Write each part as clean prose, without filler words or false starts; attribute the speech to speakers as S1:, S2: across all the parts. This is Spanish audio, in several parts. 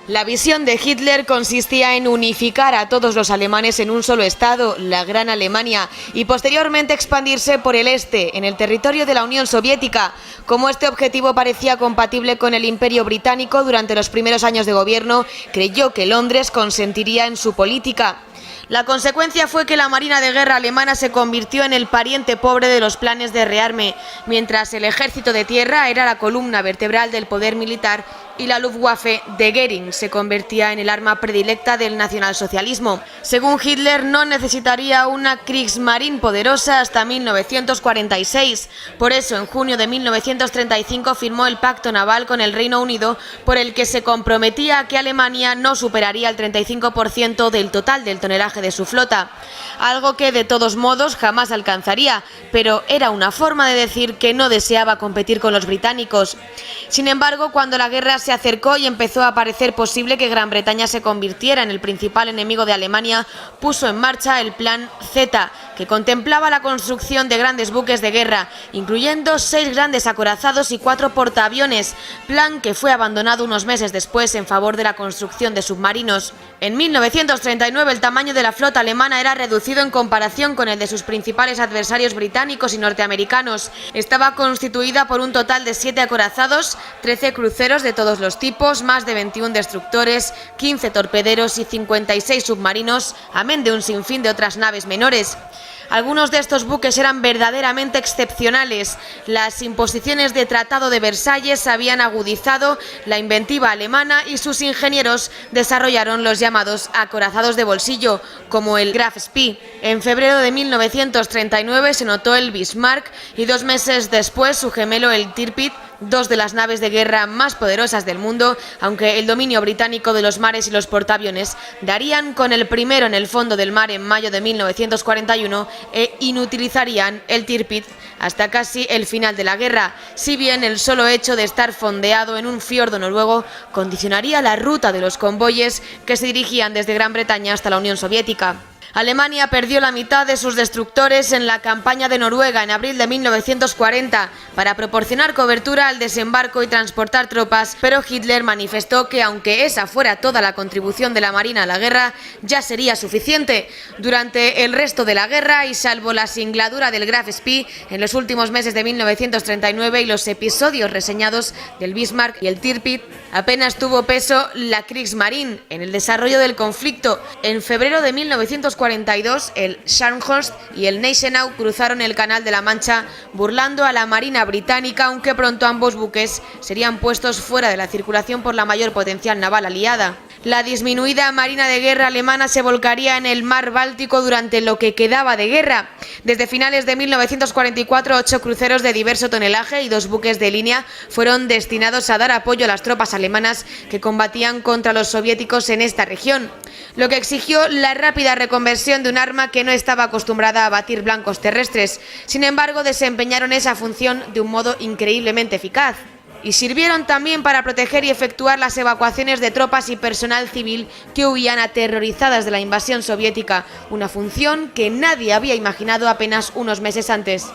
S1: La visión de Hitler consistía en unificar a todos los alemanes en un solo estado, la Gran Alemania, y posteriormente expandirse por el este, en el territorio de la Unión Soviética. Como este objetivo parecía compatible con el Imperio Británico durante los primeros años de gobierno, creyó que Londres consentiría en su política. La consecuencia fue que la Marina de Guerra alemana se convirtió en el pariente pobre de los planes de rearme, mientras el ejército de tierra era la columna vertebral del poder militar y la Luftwaffe de Göring se convertía en el arma predilecta del nacionalsocialismo. Según Hitler, no necesitaría una Kriegsmarine poderosa hasta 1946. Por eso, en junio de 1935 firmó el pacto naval con el Reino Unido, por el que se comprometía a que Alemania no superaría el 35% del total del tonelaje de su flota, algo que de todos modos jamás alcanzaría, pero era una forma de decir que no deseaba competir con los británicos. Sin embargo, cuando la guerra se acercó y empezó a parecer posible que Gran Bretaña se convirtiera en el principal enemigo de Alemania, puso en marcha el Plan Z, que contemplaba la construcción de grandes buques de guerra, incluyendo 6 grandes acorazados y 4 portaaviones, plan que fue abandonado unos meses después en favor de la construcción de submarinos. En 1939 el tamaño de la flota alemana era reducido en comparación con el de sus principales adversarios británicos y norteamericanos. Estaba constituida por un total de 7 acorazados, 13 cruceros de todos los tipos, más de 21 destructores, 15 torpederos y 56 submarinos, amén de un sinfín de otras naves menores. Algunos de estos buques eran verdaderamente excepcionales. Las imposiciones de Tratado de Versalles habían agudizado la inventiva alemana y sus ingenieros desarrollaron los llamados acorazados de bolsillo, como el Graf Spee. En febrero de 1939 se notó el Bismarck y 2 meses después su gemelo el Tirpitz, 2 de las naves de guerra más poderosas del mundo, aunque el dominio británico de los mares y los portaaviones darían con el primero en el fondo del mar en mayo de 1941 e inutilizarían el Tirpitz hasta casi el final de la guerra, si bien el solo hecho de estar fondeado en un fiordo noruego condicionaría la ruta de los convoyes que se dirigían desde Gran Bretaña hasta la Unión Soviética. Alemania perdió la mitad de sus destructores en la campaña de Noruega en abril de 1940 para proporcionar cobertura al desembarco y transportar tropas, pero Hitler manifestó que aunque esa fuera toda la contribución de la Marina a la guerra, ya sería suficiente. Durante el resto de la guerra, y salvo la singladura del Graf Spee en los últimos meses de 1939 y los episodios reseñados del Bismarck y el Tirpitz, apenas tuvo peso la Kriegsmarine en el desarrollo del conflicto. En febrero de 1942, el Scharnhorst y el Gneisenau cruzaron el Canal de la Mancha burlando a la Marina británica, aunque pronto ambos buques serían puestos fuera de la circulación por la mayor potencial naval aliada. La disminuida Marina de Guerra alemana se volcaría en el mar Báltico durante lo que quedaba de guerra. Desde finales de 1944, 8 cruceros de diverso tonelaje y 2 buques de línea fueron destinados a dar apoyo a las tropas alemanas que combatían contra los soviéticos en esta región, lo que exigió la rápida reconversión de un arma que no estaba acostumbrada a batir blancos terrestres. Sin embargo, desempeñaron esa función de un modo increíblemente eficaz. Y sirvieron también para proteger y efectuar las evacuaciones de tropas y personal civil que huían aterrorizadas de la invasión soviética, una función que nadie había imaginado apenas unos meses antes.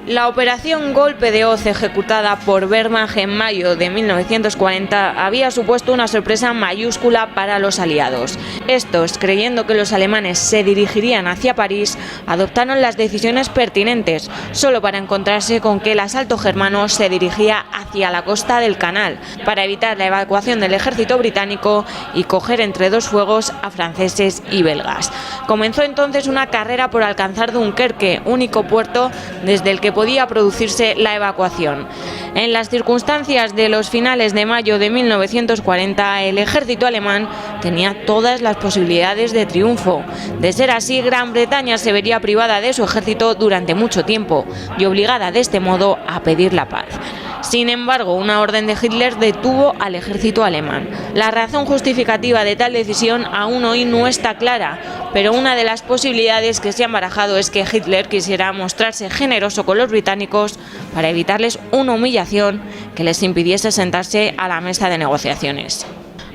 S2: La operación Golpe de Hoz ejecutada por Wehrmacht en mayo de 1940 había supuesto una sorpresa mayúscula para los aliados. Estos, creyendo que los alemanes se dirigirían hacia París, adoptaron las decisiones pertinentes, solo para encontrarse con que el asalto germano se dirigía hacia la costa del canal, para evitar la evacuación del ejército británico y coger entre 2 fuegos a franceses y belgas. Comenzó entonces una carrera por alcanzar Dunkerque, único puerto desde el que podía producirse la evacuación. En las circunstancias de los finales de mayo de 1940, el ejército alemán tenía todas las posibilidades de triunfo. De ser así, Gran Bretaña se vería privada de su ejército durante mucho tiempo y obligada de este modo a pedir la paz. Sin embargo, una orden de Hitler detuvo al ejército alemán. La razón justificativa de tal decisión aún hoy no está clara, pero una de las posibilidades que se han barajado es que Hitler quisiera mostrarse generoso con los británicos para evitarles una humillación que les impidiese sentarse a la mesa de negociaciones.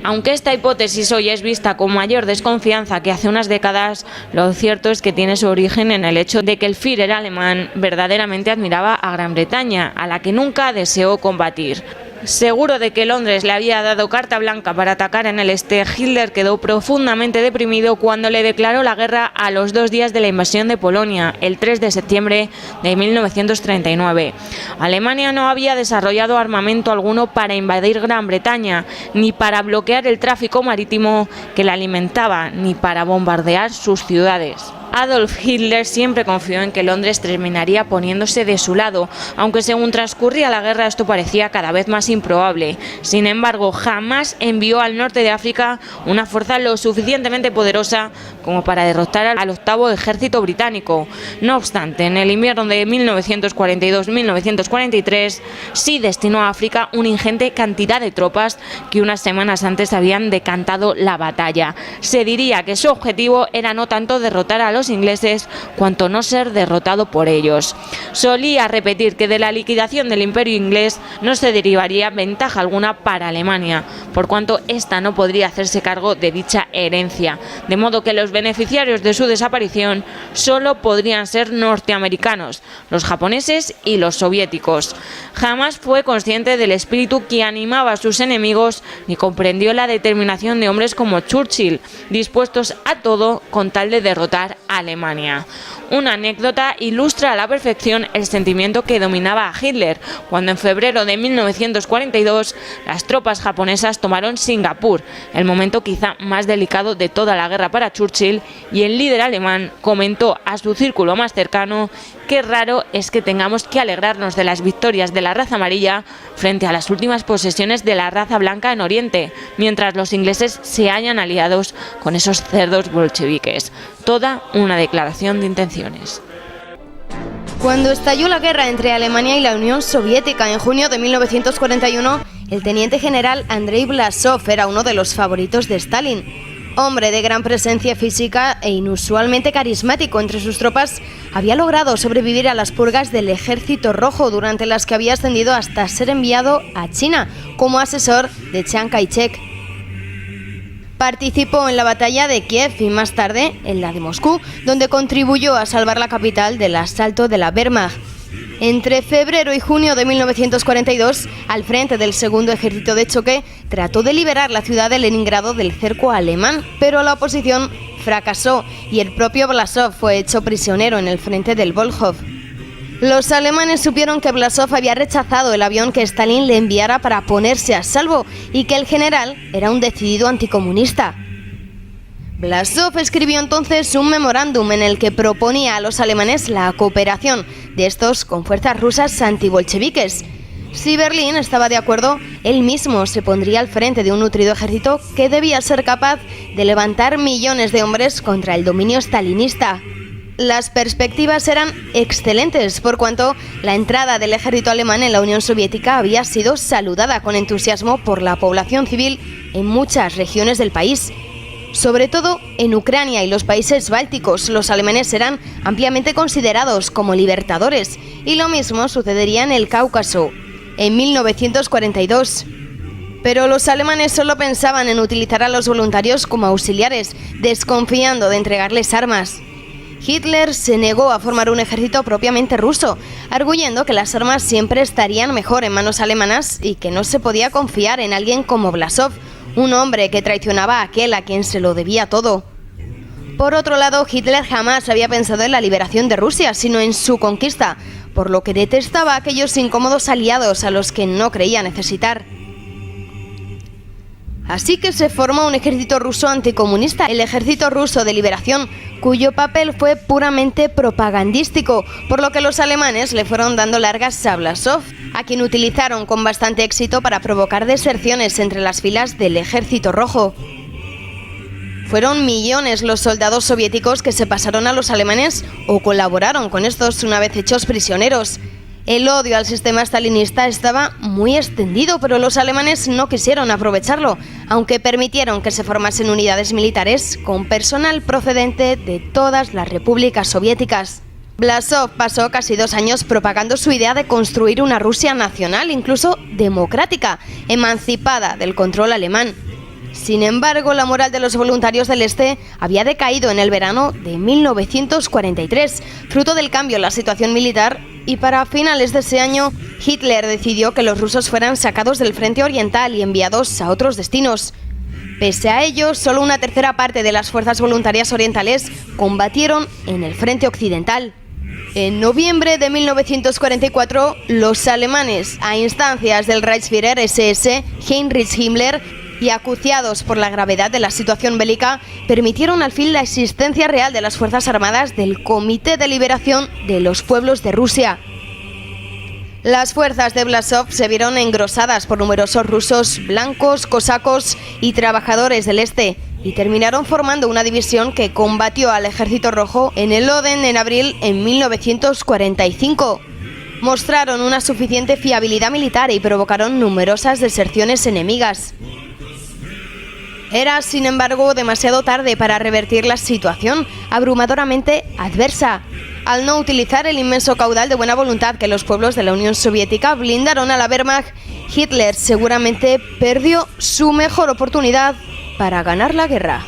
S2: Aunque esta hipótesis hoy es vista con mayor desconfianza que hace unas décadas, lo cierto es que tiene su origen en el hecho de que el Führer alemán verdaderamente admiraba a Gran Bretaña, a la que nunca deseó combatir. Seguro de que Londres le había dado carta blanca para atacar en el este, Hitler quedó profundamente deprimido cuando le declaró la guerra a los 2 días de la invasión de Polonia, el 3 de septiembre de 1939. Alemania no había desarrollado armamento alguno para invadir Gran Bretaña, ni para bloquear el tráfico marítimo que la alimentaba, ni para bombardear sus ciudades. Adolf Hitler siempre confió en que Londres terminaría poniéndose de su lado, aunque según transcurría la guerra esto parecía cada vez más improbable. Sin embargo, jamás envió al norte de África una fuerza lo suficientemente poderosa como para derrotar al 8º ejército británico. No obstante, en el invierno de 1942-1943 sí destinó a África una ingente cantidad de tropas que unas semanas antes habían decantado la batalla. Se diría que su objetivo era no tanto derrotar a los ingleses cuanto no ser derrotado por ellos. Solía repetir que de la liquidación del Imperio inglés no se derivaría ventaja alguna para Alemania, por cuanto ésta no podría hacerse cargo de dicha herencia, de modo que los beneficiarios de su desaparición solo podrían ser norteamericanos, los japoneses y los soviéticos. Jamás fue consciente del espíritu que animaba a sus enemigos ni comprendió la determinación de hombres como Churchill, dispuestos a todo con tal de derrotar a Alemania. Una anécdota ilustra a la perfección el sentimiento que dominaba a Hitler cuando en febrero de 1942 las tropas japonesas tomaron Singapur, el momento quizá más delicado de toda la guerra para Churchill, y el líder alemán comentó a su círculo más cercano: qué raro es que tengamos que alegrarnos de las victorias de la raza amarilla frente a las últimas posesiones de la raza blanca en Oriente, mientras los ingleses se hayan aliados con esos cerdos bolcheviques. Toda una declaración de intenciones.
S3: Cuando estalló la guerra entre Alemania y la Unión Soviética en junio de 1941, el teniente general Andrei Blasov era uno de los favoritos de Stalin. Hombre de gran presencia física e inusualmente carismático entre sus tropas, había logrado sobrevivir a las purgas del Ejército Rojo, durante las que había ascendido hasta ser enviado a China como asesor de Chiang Kai-shek. Participó en la batalla de Kiev y más tarde en la de Moscú, donde contribuyó a salvar la capital del asalto de la Wehrmacht. Entre febrero y junio de 1942, al frente del segundo ejército de choque, trató de liberar la ciudad de Leningrado del cerco alemán, pero la oposición fracasó y el propio Blasov fue hecho prisionero en el frente del Volkhov. Los alemanes supieron que Blasov había rechazado el avión que Stalin le enviara para ponerse a salvo y que el general era un decidido anticomunista. Blasov escribió entonces un memorándum en el que proponía a los alemanes la cooperación de estos con fuerzas rusas antibolcheviques. Si Berlín estaba de acuerdo, él mismo se pondría al frente de un nutrido ejército que debía ser capaz de levantar millones de hombres contra el dominio stalinista. Las perspectivas eran excelentes, por cuanto la entrada del ejército alemán en la Unión Soviética había sido saludada con entusiasmo por la población civil en muchas regiones del país. Sobre todo en Ucrania y los países bálticos, los alemanes eran ampliamente considerados como libertadores, y lo mismo sucedería en el Cáucaso, en 1942. Pero los alemanes solo pensaban en utilizar a los voluntarios como auxiliares, desconfiando de entregarles armas. Hitler se negó a formar un ejército propiamente ruso, arguyendo que las armas siempre estarían mejor en manos alemanas y que no se podía confiar en alguien como Blasov, un hombre que traicionaba a aquel a quien se lo debía todo. Por otro lado, Hitler jamás había pensado en la liberación de Rusia, sino en su conquista, por lo que detestaba a aquellos incómodos aliados a los que no creía necesitar. Así que se formó un ejército ruso anticomunista, el Ejército Ruso de Liberación, cuyo papel fue puramente propagandístico, por lo que los alemanes le fueron dando largas a Blasov, a quien utilizaron con bastante éxito para provocar deserciones entre las filas del Ejército Rojo. Fueron millones los soldados soviéticos que se pasaron a los alemanes o colaboraron con estos una vez hechos prisioneros. El odio al sistema stalinista estaba muy extendido, pero los alemanes no quisieron aprovecharlo, aunque permitieron que se formasen unidades militares con personal procedente de todas las repúblicas soviéticas. Blasov pasó casi 2 años propagando su idea de construir una Rusia nacional, incluso democrática, emancipada del control alemán. Sin embargo, la moral de los voluntarios del Este había decaído en el verano de 1943, fruto del cambio en la situación militar y para finales de ese año Hitler decidió que los rusos fueran sacados del frente oriental y enviados a otros destinos. Pese a ello, solo una tercera parte de las fuerzas voluntarias orientales combatieron en el frente occidental. En noviembre de 1944, los alemanes, a instancias del Reichsführer SS Heinrich Himmler y acuciados por la gravedad de la situación bélica, permitieron al fin la existencia real de las Fuerzas Armadas del Comité de Liberación de los Pueblos de Rusia. Las fuerzas de Blasov se vieron engrosadas por numerosos rusos blancos, cosacos y trabajadores del este, y terminaron formando una división que combatió al Ejército Rojo en el Oden en abril en 1945. Mostraron una suficiente fiabilidad militar y provocaron numerosas deserciones enemigas. Era, sin embargo, demasiado tarde para revertir la situación, abrumadoramente adversa. Al no utilizar el inmenso caudal de buena voluntad que los pueblos de la Unión Soviética blindaron a la Wehrmacht, Hitler seguramente perdió su mejor oportunidad para ganar la guerra.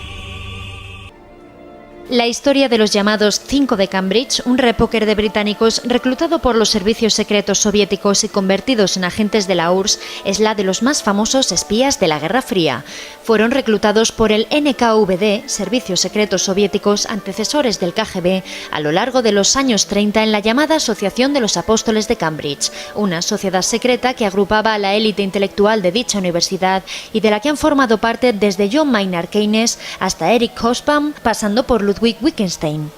S4: La historia de los llamados 5 de Cambridge, un repóquer de británicos reclutado por los servicios secretos soviéticos y convertidos en agentes de la URSS, es la de los más famosos espías de la Guerra Fría. Fueron reclutados por el NKVD, servicios secretos soviéticos antecesores del KGB, a lo largo de los años 30 en la llamada Asociación de los Apóstoles de Cambridge, una sociedad secreta que agrupaba a la élite intelectual de dicha universidad y de la que han formado parte desde John Maynard Keynes hasta Eric Hobsbawm, pasando por Ludwig Wittgenstein.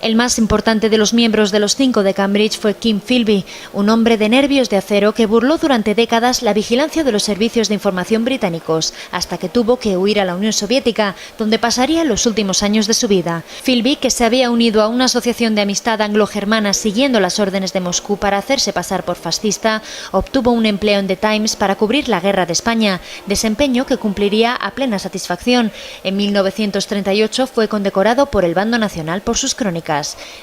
S4: El más importante de los miembros de los 5 de Cambridge fue Kim Philby, un hombre de nervios de acero que burló durante décadas la vigilancia de los servicios de información británicos, hasta que tuvo que huir a la Unión Soviética, donde pasaría los últimos años de su vida. Philby, que se había unido a una asociación de amistad anglo-germana siguiendo las órdenes de Moscú para hacerse pasar por fascista, obtuvo un empleo en The Times para cubrir la Guerra de España, desempeño que cumpliría a plena satisfacción. En 1938 fue condecorado por el bando nacional por sus crónicas.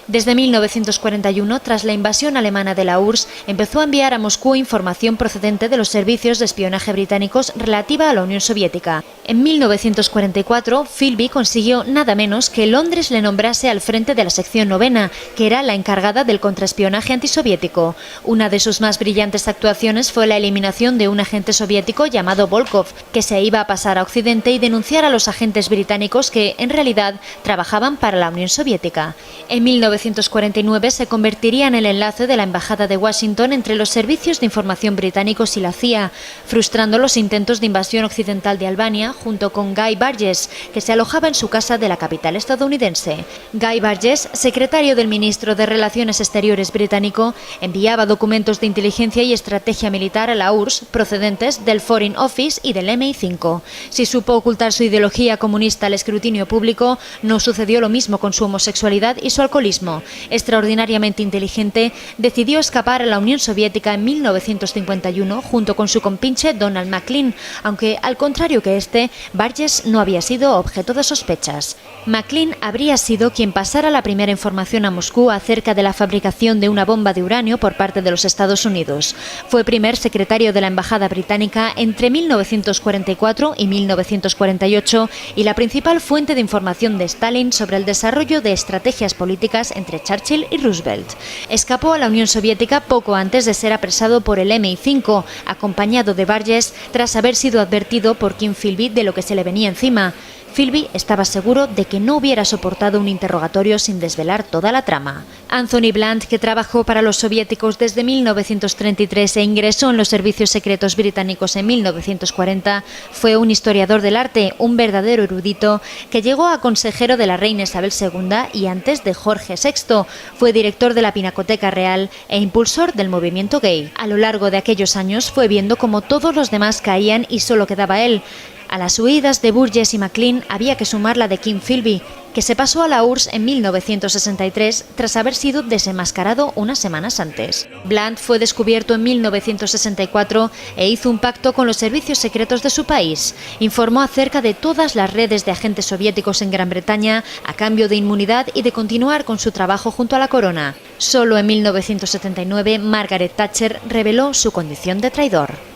S4: Desde 1941, tras la invasión alemana de la URSS, empezó a enviar a Moscú información procedente de los servicios de espionaje británicos relativa a la Unión Soviética. En 1944, Philby consiguió nada menos que Londres le nombrase al frente de la sección 9ª, que era la encargada del contraespionaje antisoviético. Una de sus más brillantes actuaciones fue la eliminación de un agente soviético llamado Volkov, que se iba a pasar a Occidente y denunciar a los agentes británicos que, en realidad, trabajaban para la Unión Soviética. En 1949 se convertiría en el enlace de la Embajada de Washington entre los servicios de información británicos y la CIA, frustrando los intentos de invasión occidental de Albania junto con Guy Burgess, que se alojaba en su casa de la capital estadounidense. Guy Burgess, secretario del ministro de Relaciones Exteriores británico, enviaba documentos de inteligencia y estrategia militar a la URSS procedentes del Foreign Office y del MI5. Si supo ocultar su ideología comunista al escrutinio público, no sucedió lo mismo con su homosexualidad y su alcoholismo. Extraordinariamente inteligente, decidió escapar a la Unión Soviética en 1951 junto con su compinche Donald Maclean, aunque al contrario que este, Burgess no había sido objeto de sospechas. Maclean habría sido quien pasara la primera información a Moscú acerca de la fabricación de una bomba de uranio por parte de los Estados Unidos. Fue primer secretario de la Embajada Británica entre 1944 y 1948 y la principal fuente de información de Stalin sobre el desarrollo de estrategias políticas entre Churchill y Roosevelt. Escapó a la Unión Soviética poco antes de ser apresado por el MI5, acompañado de Burgess, tras haber sido advertido por Kim Philby de lo que se le venía encima. Philby estaba seguro de que no hubiera soportado un interrogatorio sin desvelar toda la trama. Anthony Blunt, que trabajó para los soviéticos desde 1933 e ingresó en los servicios secretos británicos en 1940, fue un historiador del arte, un verdadero erudito, que llegó a consejero de la reina Isabel II y antes de Jorge VI. Fue director de la Pinacoteca Real e impulsor del movimiento gay. A lo largo de aquellos años fue viendo cómo todos los demás caían y solo quedaba él. A las huidas de Burgess y Maclean había que sumar la de Kim Philby, que se pasó a la URSS en 1963 tras haber sido desenmascarado unas semanas antes. Blunt fue descubierto en 1964 e hizo un pacto con los servicios secretos de su país. Informó acerca de todas las redes de agentes soviéticos en Gran Bretaña a cambio de inmunidad y de continuar con su trabajo junto a la corona. Solo en 1979 Margaret Thatcher reveló su condición de traidor.